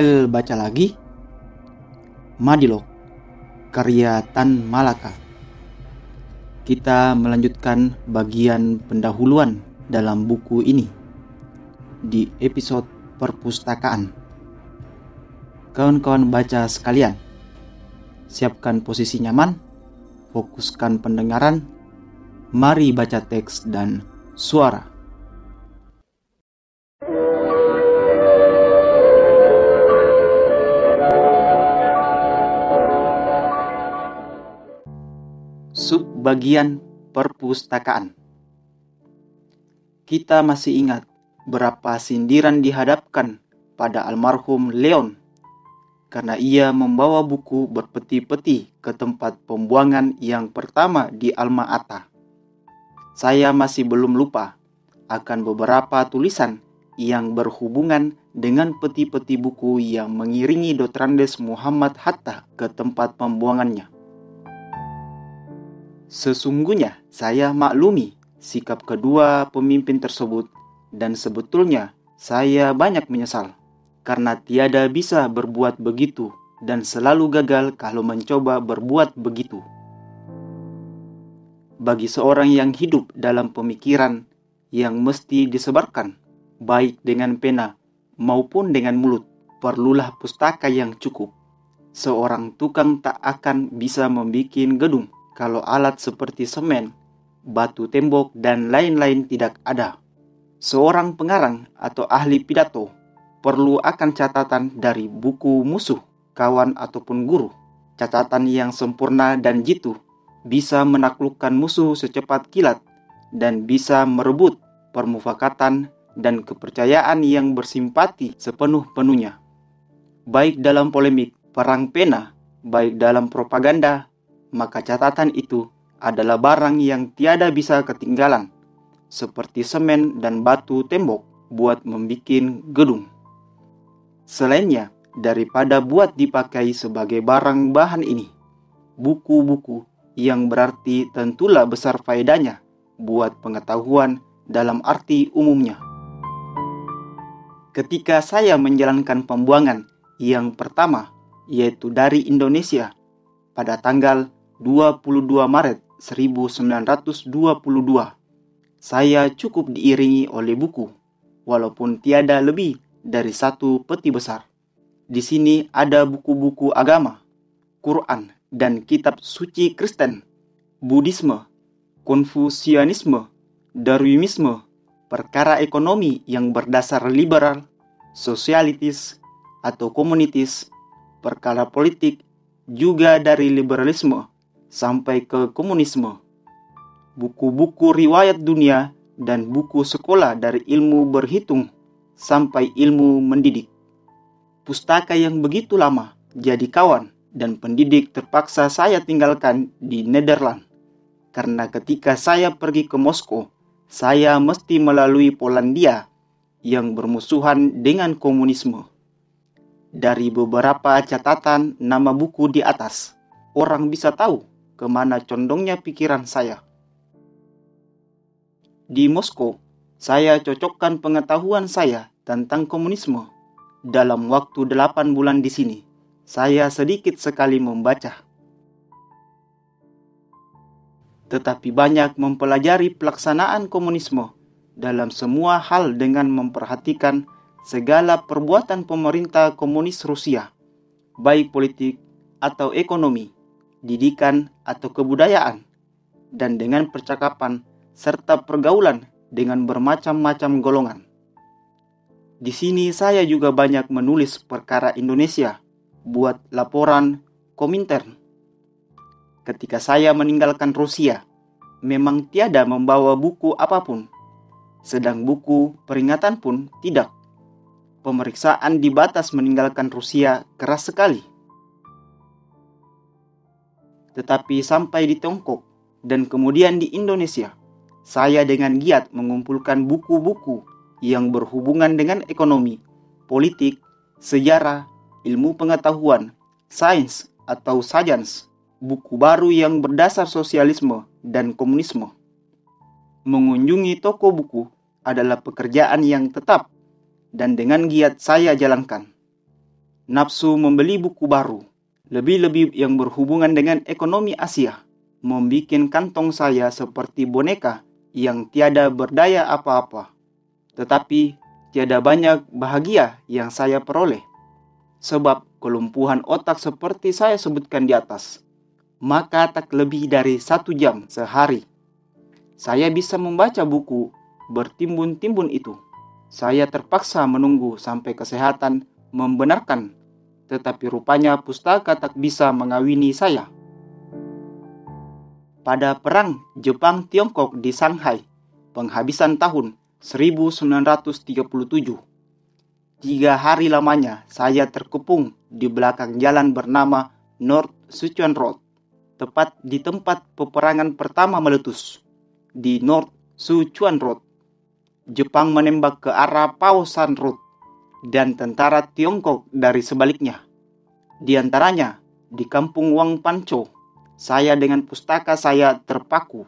Style baca lagi, Madilog, karya Tan Malaka. Kita melanjutkan bagian pendahuluan dalam buku ini di episode perpustakaan. Kawan-kawan baca sekalian, siapkan posisi nyaman, fokuskan pendengaran, mari baca teks dan suara. Subbagian perpustakaan. Kita masih ingat berapa sindiran dihadapkan pada almarhum Leon karena ia membawa buku berpeti-peti ke tempat pembuangan yang pertama di Alma Ata. Saya masih belum lupa akan beberapa tulisan yang berhubungan dengan peti-peti buku yang mengiringi Dotrandes Muhammad Hatta ke tempat pembuangannya. Sesungguhnya saya maklumi sikap kedua pemimpin tersebut dan sebetulnya saya banyak menyesal karena tiada bisa berbuat begitu dan selalu gagal kalau mencoba berbuat begitu. Bagi seorang yang hidup dalam pemikiran yang mesti disebarkan baik dengan pena maupun dengan mulut, perlulah pustaka yang cukup. Seorang tukang tak akan bisa membuat gedung kalau alat seperti semen, batu tembok, dan lain-lain tidak ada. Seorang pengarang atau ahli pidato perlu akan catatan dari buku musuh, kawan ataupun guru. Catatan yang sempurna dan jitu bisa menaklukkan musuh secepat kilat dan bisa merebut permufakatan dan kepercayaan yang bersimpati sepenuh-penuhnya. Baik dalam polemik, perang pena, baik dalam propaganda, maka catatan itu adalah barang yang tiada bisa ketinggalan, seperti semen dan batu tembok buat membuat gedung. Selainnya, daripada buat dipakai sebagai barang bahan ini, buku-buku yang berarti tentulah besar faedahnya buat pengetahuan dalam arti umumnya. Ketika saya menjalankan pembuangan yang pertama, yaitu dari Indonesia, pada tanggal 22 Maret 1922, saya cukup diiringi oleh buku, walaupun tiada lebih dari satu peti besar. Di sini ada buku-buku agama, Quran dan kitab suci Kristen, Buddhisme, Konfusianisme, Darwinisme, perkara ekonomi yang berdasar liberal, sosialitis atau komunitis, perkara politik, juga dari liberalisme sampai ke komunisme, buku-buku riwayat dunia dan buku sekolah dari ilmu berhitung sampai ilmu mendidik. Pustaka yang begitu lama jadi kawan dan pendidik terpaksa saya tinggalkan di Nederland, karena ketika saya pergi ke Moskow, saya mesti melalui Polandia yang bermusuhan dengan komunisme. Dari beberapa catatan nama buku di atas, orang bisa tahu kemana condongnya pikiran saya. Di Moskow, saya cocokkan pengetahuan saya tentang komunisme. Dalam waktu 8 bulan di sini, saya sedikit sekali membaca. Tetapi banyak mempelajari pelaksanaan komunisme dalam semua hal dengan memperhatikan segala perbuatan pemerintah komunis Rusia, baik politik atau ekonomi, didikan atau kebudayaan, dan dengan percakapan serta pergaulan dengan bermacam-macam golongan. Di sini saya juga banyak menulis perkara Indonesia, buat laporan Komintern. Ketika saya meninggalkan Rusia, memang tiada membawa buku apapun, sedang buku peringatan pun tidak. Pemeriksaan di batas meninggalkan Rusia keras sekali. Tetapi sampai di Tiongkok dan kemudian di Indonesia, saya dengan giat mengumpulkan buku-buku yang berhubungan dengan ekonomi, politik, sejarah, ilmu pengetahuan, sains atau sajans, buku baru yang berdasar sosialisme dan komunisme. Mengunjungi toko buku adalah pekerjaan yang tetap dan dengan giat saya jalankan. nafsu membeli buku baru, lebih-lebih yang berhubungan dengan ekonomi Asia, membikin kantong saya seperti boneka yang tiada berdaya apa-apa. Tetapi tiada banyak bahagia yang saya peroleh, sebab kelumpuhan otak seperti saya sebutkan di atas. Maka tak lebih dari 1 jam sehari saya bisa membaca buku bertimbun-timbun itu. Saya terpaksa menunggu sampai kesehatan membenarkan, tetapi rupanya pustaka tak bisa mengawini saya. Pada perang Jepang-Tiongkok di Shanghai, penghabisan tahun 1937, 3 hari lamanya saya terkepung di belakang jalan bernama North Sichuan Road, tepat di tempat peperangan pertama meletus, di North Sichuan Road. Jepang menembak ke arah Pao Shan Road dan tentara Tiongkok dari sebaliknya. Di antaranya, di kampung Wang Pancho, saya dengan pustaka saya terpaku.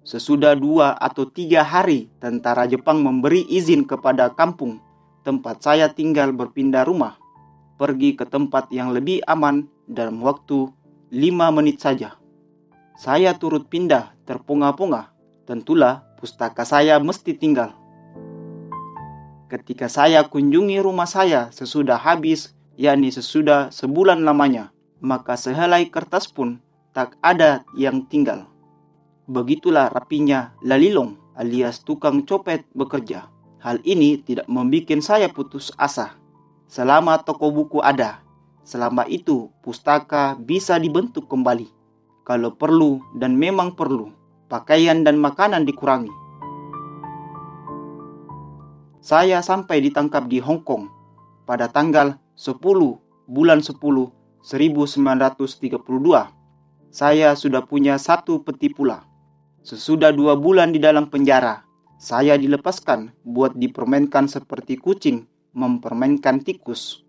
Sesudah 2 atau 3 hari, tentara Jepang memberi izin kepada kampung tempat saya tinggal berpindah rumah, pergi ke tempat yang lebih aman dalam waktu 5 menit saja. Saya turut pindah terpunga-punga. Tentulah pustaka saya mesti tinggal. Ketika saya kunjungi rumah saya sesudah habis, yakni sesudah sebulan lamanya, maka sehelai kertas pun tak ada yang tinggal. Begitulah rapinya Lalilong alias tukang copet bekerja. Hal ini tidak membuat saya putus asa. Selama toko buku ada, selama itu pustaka bisa dibentuk kembali. Kalau perlu dan memang perlu, pakaian dan makanan dikurangi. Saya sampai ditangkap di Hong Kong pada tanggal 10 bulan 10 1932. Saya sudah punya 1 peti pula. Sesudah 2 bulan di dalam penjara, saya dilepaskan buat dipermainkan seperti kucing mempermainkan tikus.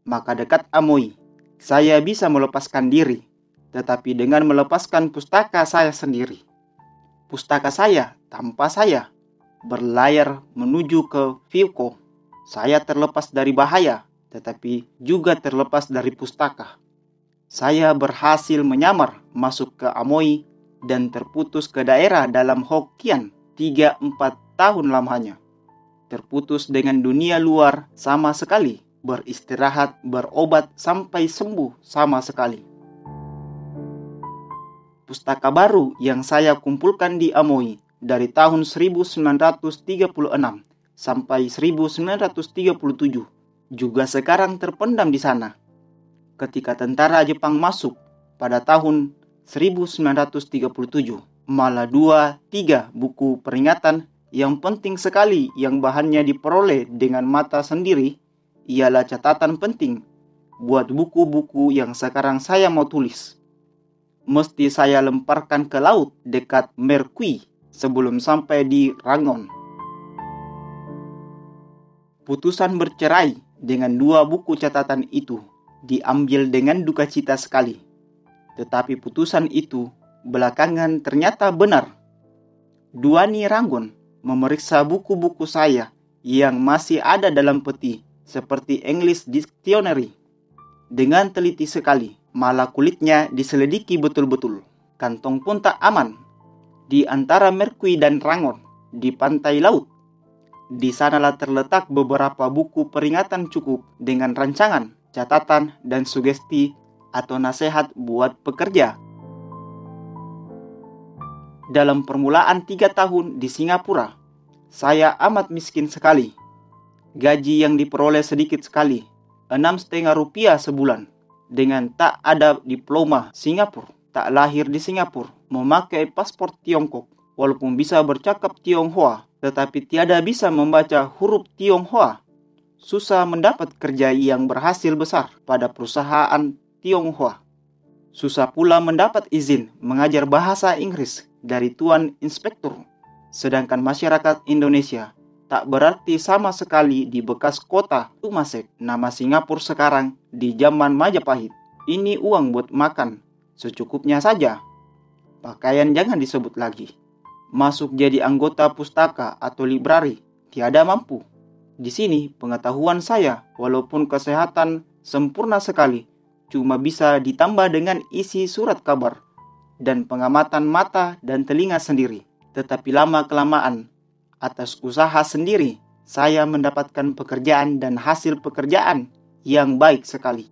Maka dekat Amoy, saya bisa melepaskan diri, tetapi dengan melepaskan pustaka saya sendiri. Pustaka saya tanpa saya berlayar menuju ke Viuko. Saya terlepas dari bahaya, tetapi juga terlepas dari pustaka. Saya berhasil menyamar masuk ke Amoy dan terputus ke daerah dalam Hokkien 3-4 tahun lamanya. Terputus dengan dunia luar sama sekali, beristirahat, berobat sampai sembuh sama sekali. Pustaka baru yang saya kumpulkan di Amoy dari tahun 1936 sampai 1937 juga sekarang terpendam di sana. Ketika tentara Jepang masuk pada tahun 1937, malah 2-3 buku peringatan yang penting sekali yang bahannya diperoleh dengan mata sendiri ialah catatan penting buat buku-buku yang sekarang saya mau tulis. Mesti saya lemparkan ke laut dekat Merkui sebelum sampai di Rangon. Putusan bercerai dengan 2 buku catatan itu diambil dengan duka cita sekali. Tetapi putusan itu belakangan ternyata benar. Duani Rangon memeriksa buku-buku saya yang masih ada dalam peti seperti English Dictionary dengan teliti sekali. Malah kulitnya diselidiki betul-betul. Kantong pun tak aman. Di antara Merkui dan Rangon, di pantai laut. Di sanalah terletak beberapa buku peringatan cukup dengan rancangan, catatan, dan sugesti atau nasihat buat pekerja. Dalam permulaan 3 tahun di Singapura, saya amat miskin sekali. Gaji yang diperoleh sedikit sekali, Rp6,5 sebulan. Dengan tak ada diploma Singapura, tak lahir di Singapura, memakai paspor Tiongkok, walaupun bisa bercakap Tionghoa, tetapi tiada bisa membaca huruf Tionghoa. Susah mendapat kerja yang berhasil besar pada perusahaan Tionghoa. Susah pula mendapat izin mengajar bahasa Inggris dari Tuan Inspektur. Sedangkan masyarakat Indonesia tak berarti sama sekali di bekas kota Tumasek, nama Singapura sekarang di zaman Majapahit. Ini uang buat makan, secukupnya saja. Pakaian jangan disebut lagi. Masuk jadi anggota pustaka atau librari, tiada mampu. Di sini pengetahuan saya, walaupun kesehatan sempurna sekali, cuma bisa ditambah dengan isi surat kabar dan pengamatan mata dan telinga sendiri. Tetapi lama-kelamaan, atas usaha sendiri, saya mendapatkan pekerjaan dan hasil pekerjaan yang baik sekali.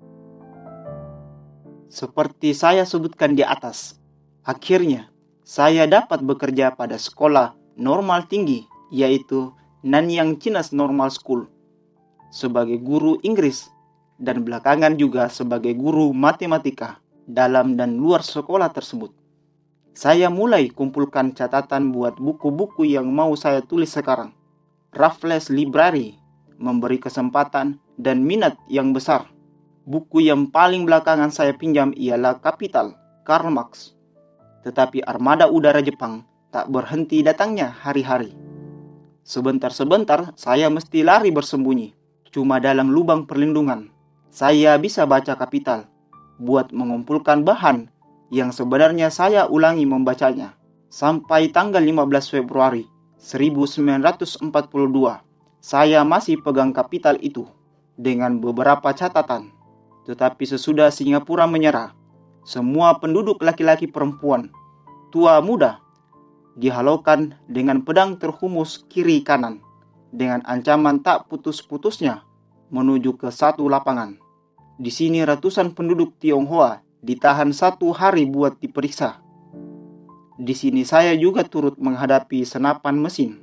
Seperti saya sebutkan di atas, akhirnya saya dapat bekerja pada sekolah normal tinggi, yaitu Nanyang Chinese Normal School, sebagai guru Inggris dan belakangan juga sebagai guru matematika dalam dan luar sekolah tersebut. Saya mulai kumpulkan catatan buat buku-buku yang mau saya tulis sekarang. Raffles Library memberi kesempatan dan minat yang besar. Buku yang paling belakangan saya pinjam ialah Kapital, Karl Marx. Tetapi armada udara Jepang tak berhenti datangnya hari-hari. Sebentar-sebentar saya mesti lari bersembunyi. Cuma dalam lubang perlindungan saya bisa baca Kapital buat mengumpulkan bahan yang sebenarnya saya ulangi membacanya. Sampai tanggal 15 Februari 1942 saya masih pegang Kapital itu dengan beberapa catatan. Tetapi sesudah Singapura menyerah, semua penduduk laki-laki perempuan, tua muda, dihalaukan dengan pedang terhumus kiri kanan dengan ancaman tak putus-putusnya menuju ke satu lapangan. Di sini ratusan penduduk Tionghoa ditahan 1 hari buat diperiksa. Di sini saya juga turut menghadapi senapan mesin.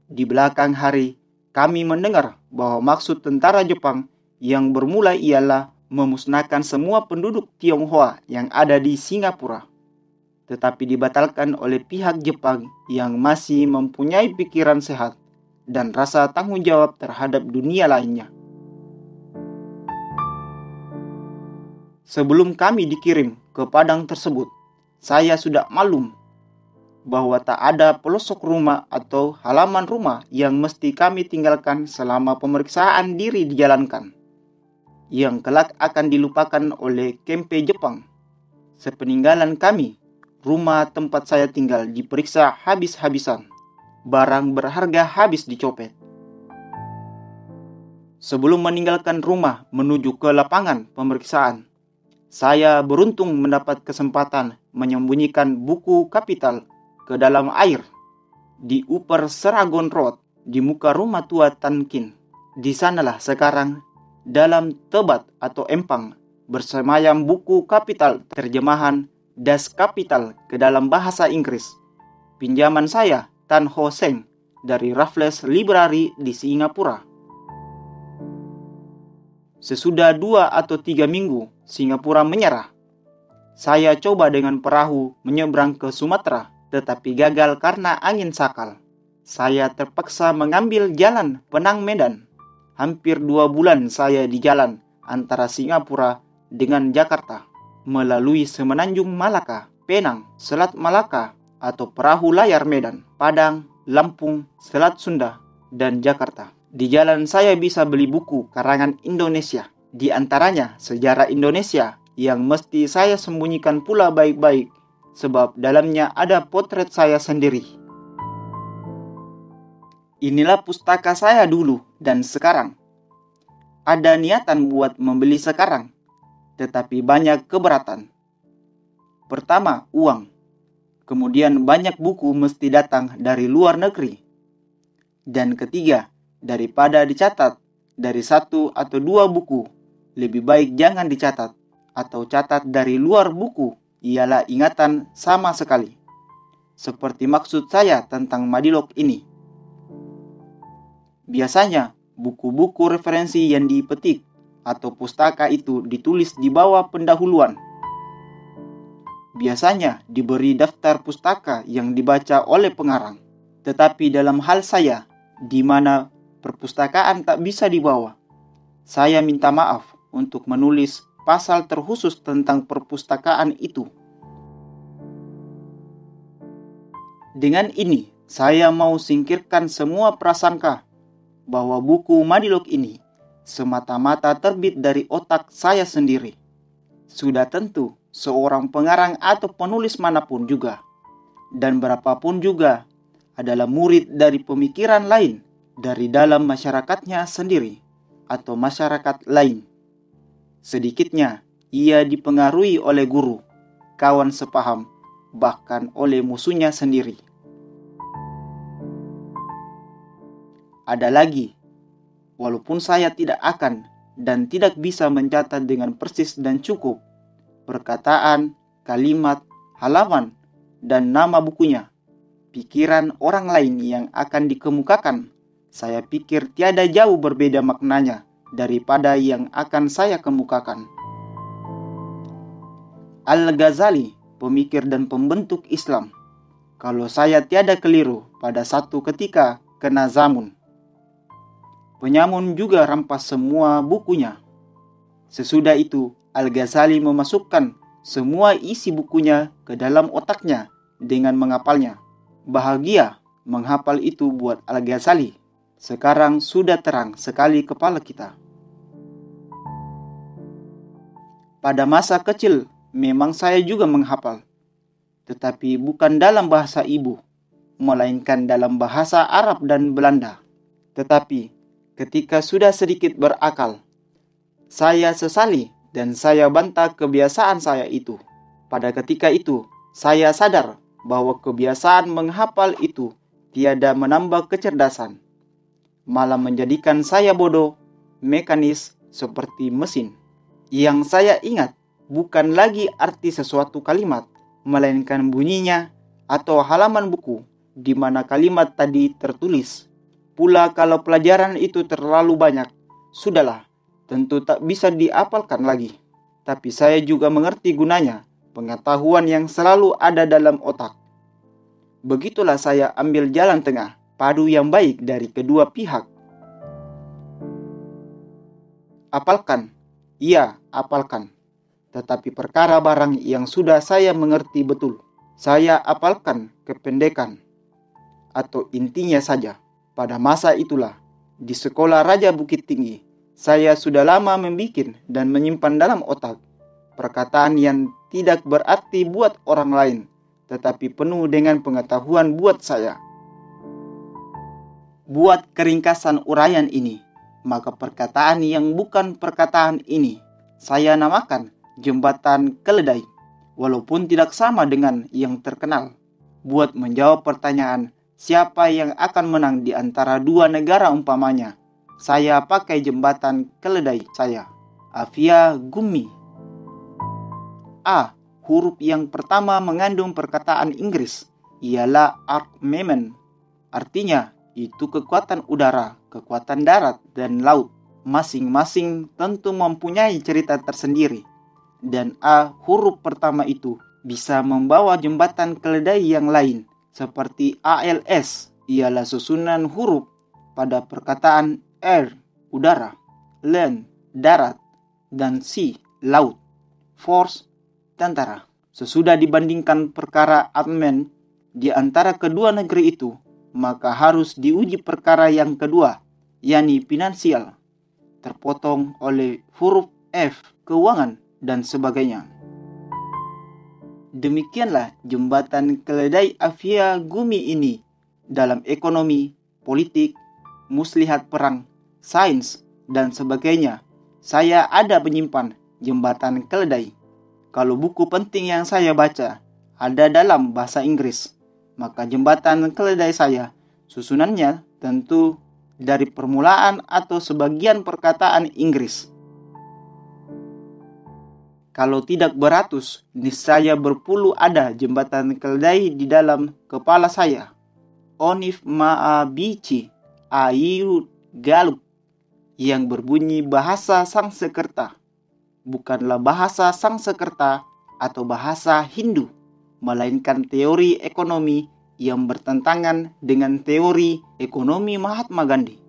Di belakang hari kami mendengar bahwa maksud tentara Jepang yang bermula ialah memusnahkan semua penduduk Tionghoa yang ada di Singapura, tetapi dibatalkan oleh pihak Jepang yang masih mempunyai pikiran sehat dan rasa tanggung jawab terhadap dunia lainnya. Sebelum kami dikirim ke padang tersebut, saya sudah maklum bahwa tak ada pelosok rumah atau halaman rumah yang mesti kami tinggalkan selama pemeriksaan diri dijalankan, yang kelak akan dilupakan oleh kempe Jepang. Sepeninggalan kami, rumah tempat saya tinggal diperiksa habis-habisan. Barang berharga habis dicopet. Sebelum meninggalkan rumah menuju ke lapangan pemeriksaan, saya beruntung mendapat kesempatan menyembunyikan buku Kapital ke dalam air di Upper Seragon Road di muka rumah tua Tan Kin. Di sanalah sekarang dalam tebat atau empang bersemayam buku Kapital terjemahan Das Kapital ke dalam bahasa Inggris. Pinjaman saya, Tan Ho Seng, dari Raffles Library di Singapura. Sesudah 2 atau 3 minggu Singapura menyerah. Saya coba dengan perahu menyeberang ke Sumatera, tetapi gagal karena angin sakal. Saya terpaksa mengambil jalan Penang Medan. Hampir 2 bulan saya di jalan antara Singapura dengan Jakarta, melalui Semenanjung Malaka, Penang, Selat Malaka, atau perahu layar Medan, Padang, Lampung, Selat Sunda, dan Jakarta. Di jalan saya bisa beli buku karangan Indonesia, di antaranya Sejarah Indonesia, yang mesti saya sembunyikan pula baik-baik, sebab dalamnya ada potret saya sendiri. Inilah pustaka saya dulu dan sekarang. Ada niatan buat membeli sekarang, tetapi banyak keberatan. Pertama, uang. Kemudian banyak buku mesti datang dari luar negeri. Dan ketiga, daripada dicatat dari 1 atau 2 buku, lebih baik jangan dicatat atau catat dari luar buku, ialah ingatan sama sekali. Seperti maksud saya tentang Madilog ini. Biasanya, buku-buku referensi yang dipetik atau pustaka itu ditulis di bawah pendahuluan. Biasanya diberi daftar pustaka yang dibaca oleh pengarang. Tetapi dalam hal saya, di mana perpustakaan tak bisa dibawa, saya minta maaf untuk menulis pasal terkhusus tentang perpustakaan itu. Dengan ini, saya mau singkirkan semua prasangka bahwa buku Madilog ini semata-mata terbit dari otak saya sendiri. Sudah tentu seorang pengarang atau penulis manapun juga, dan berapapun juga, adalah murid dari pemikiran lain dari dalam masyarakatnya sendiri atau masyarakat lain. Sedikitnya ia dipengaruhi oleh guru, kawan sepaham, bahkan oleh musuhnya sendiri. Ada lagi, walaupun saya tidak akan dan tidak bisa mencatat dengan persis dan cukup perkataan, kalimat, halaman, dan nama bukunya, pikiran orang lain yang akan dikemukakan, saya pikir tiada jauh berbeda maknanya daripada yang akan saya kemukakan. Al-Ghazali, pemikir dan pembentuk Islam, kalau saya tiada keliru pada satu ketika kena zamun. Penyamun juga rampas semua bukunya. Sesudah itu, Al-Ghazali memasukkan semua isi bukunya ke dalam otaknya dengan menghafalnya. Bahagia menghafal itu buat Al-Ghazali. Sekarang sudah terang sekali kepala kita. Pada masa kecil memang saya juga menghafal, tetapi bukan dalam bahasa ibu, melainkan dalam bahasa Arab dan Belanda. Tetapi ketika sudah sedikit berakal, saya sesali dan saya bantah kebiasaan saya itu. Pada ketika itu, saya sadar bahwa kebiasaan menghafal itu tiada menambah kecerdasan, malah menjadikan saya bodoh, mekanis seperti mesin. Yang saya ingat bukan lagi arti sesuatu kalimat, melainkan bunyinya atau halaman buku di mana kalimat tadi tertulis. Pula kalau pelajaran itu terlalu banyak, sudahlah, tentu tak bisa dihafalkan lagi. Tapi saya juga mengerti gunanya, pengetahuan yang selalu ada dalam otak. Begitulah saya ambil jalan tengah, padu yang baik dari kedua pihak. Apalkan, iya apalkan. Tetapi perkara barang yang sudah saya mengerti betul, saya apalkan kependekan. Atau intinya saja, pada masa itulah, di sekolah Raja Bukit Tinggi, saya sudah lama membikin dan menyimpan dalam otak perkataan yang tidak berarti buat orang lain, tetapi penuh dengan pengetahuan buat saya. Buat keringkasan uraian ini, maka perkataan yang bukan perkataan ini, saya namakan jembatan keledai, walaupun tidak sama dengan yang terkenal. Buat menjawab pertanyaan, siapa yang akan menang di antara dua negara umpamanya, saya pakai jembatan keledai saya, Afia Gummi. A. Huruf yang pertama mengandung perkataan Inggris, ialah armament. Artinya, itu kekuatan udara, kekuatan darat, dan laut. Masing-masing tentu mempunyai cerita tersendiri. Dan A. Huruf pertama itu bisa membawa jembatan keledai yang lain, seperti ALS, ialah susunan huruf pada perkataan air, udara, land, darat, dan sea, laut, force, tentara. Sesudah dibandingkan perkara armament di antara kedua negeri itu, maka harus diuji perkara yang kedua, yakni finansial, terpotong oleh huruf F, keuangan, dan sebagainya. Demikianlah jembatan keledai Afia Gummi ini dalam ekonomi, politik, muslihat perang, sains, dan sebagainya. Saya ada menyimpan jembatan keledai. Kalau buku penting yang saya baca ada dalam bahasa Inggris, maka jembatan keledai saya susunannya tentu dari permulaan atau sebagian perkataan Inggris. Kalau tidak beratus, niscaya berpuluh ada jembatan keledai di dalam kepala saya. Onif Maabici Ayu Galup, yang berbunyi bahasa Sangsekerta, bukanlah bahasa Sangsekerta atau bahasa Hindu, melainkan teori ekonomi yang bertentangan dengan teori ekonomi Mahatma Gandhi.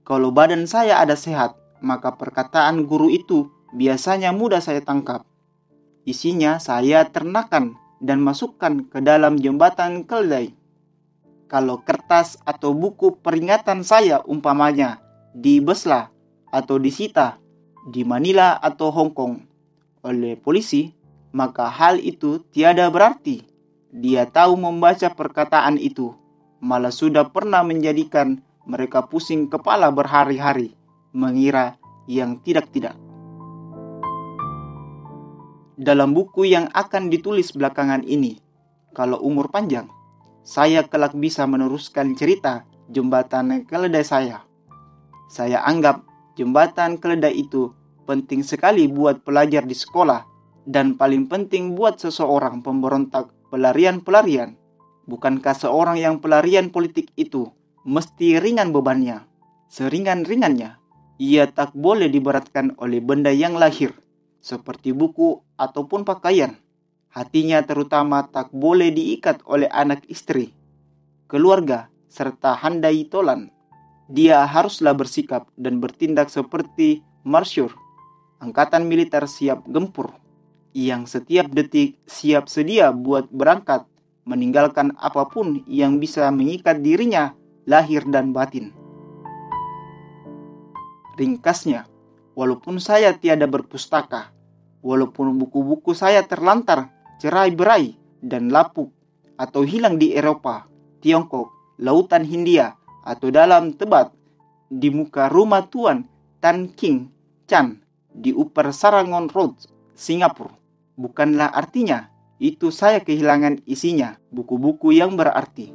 Kalau badan saya ada sehat, maka perkataan guru itu biasanya mudah saya tangkap. Isinya saya ternakan dan masukkan ke dalam jembatan keledai. Kalau kertas atau buku peringatan saya umpamanya dibeslah atau disita di Manila atau Hong Kong oleh polisi, maka hal itu tiada berarti dia tahu membaca perkataan itu, malah sudah pernah menjadikan mereka pusing kepala berhari-hari, mengira yang tidak-tidak. Dalam buku yang akan ditulis belakangan ini, kalau umur panjang, saya kelak bisa meneruskan cerita jembatan keledai saya. Saya anggap jembatan keledai itu penting sekali buat pelajar di sekolah dan paling penting buat seseorang pemberontak pelarian-pelarian. Bukankah seorang yang pelarian politik itu mesti ringan bebannya? Seringan-ringannya, ia tak boleh diberatkan oleh benda yang lahir, seperti buku ataupun pakaian. Hatinya terutama tak boleh diikat oleh anak istri, keluarga, serta handai tolan. Dia haruslah bersikap dan bertindak seperti marsyur, angkatan militer siap gempur, yang setiap detik siap sedia buat berangkat, meninggalkan apapun yang bisa mengikat dirinya, lahir dan batin. Ringkasnya, walaupun saya tiada berpustaka, walaupun buku-buku saya terlantar, cerai-berai, dan lapuk, atau hilang di Eropa, Tiongkok, Lautan Hindia, atau dalam tebat di muka rumah Tuan Tan King Chan di Upper Serangoon Road, Singapura, bukanlah artinya itu saya kehilangan isinya, buku-buku yang berarti.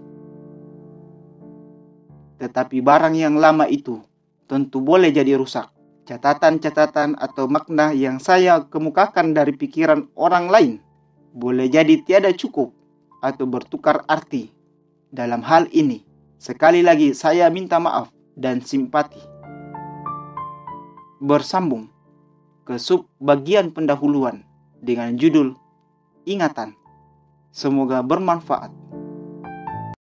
Tetapi barang yang lama itu tentu boleh jadi rusak. Catatan-catatan atau makna yang saya kemukakan dari pikiran orang lain boleh jadi tiada cukup atau bertukar arti. Dalam hal ini, sekali lagi saya minta maaf dan simpati. Bersambung ke sub bagian pendahuluan dengan judul Ingatan. Semoga bermanfaat.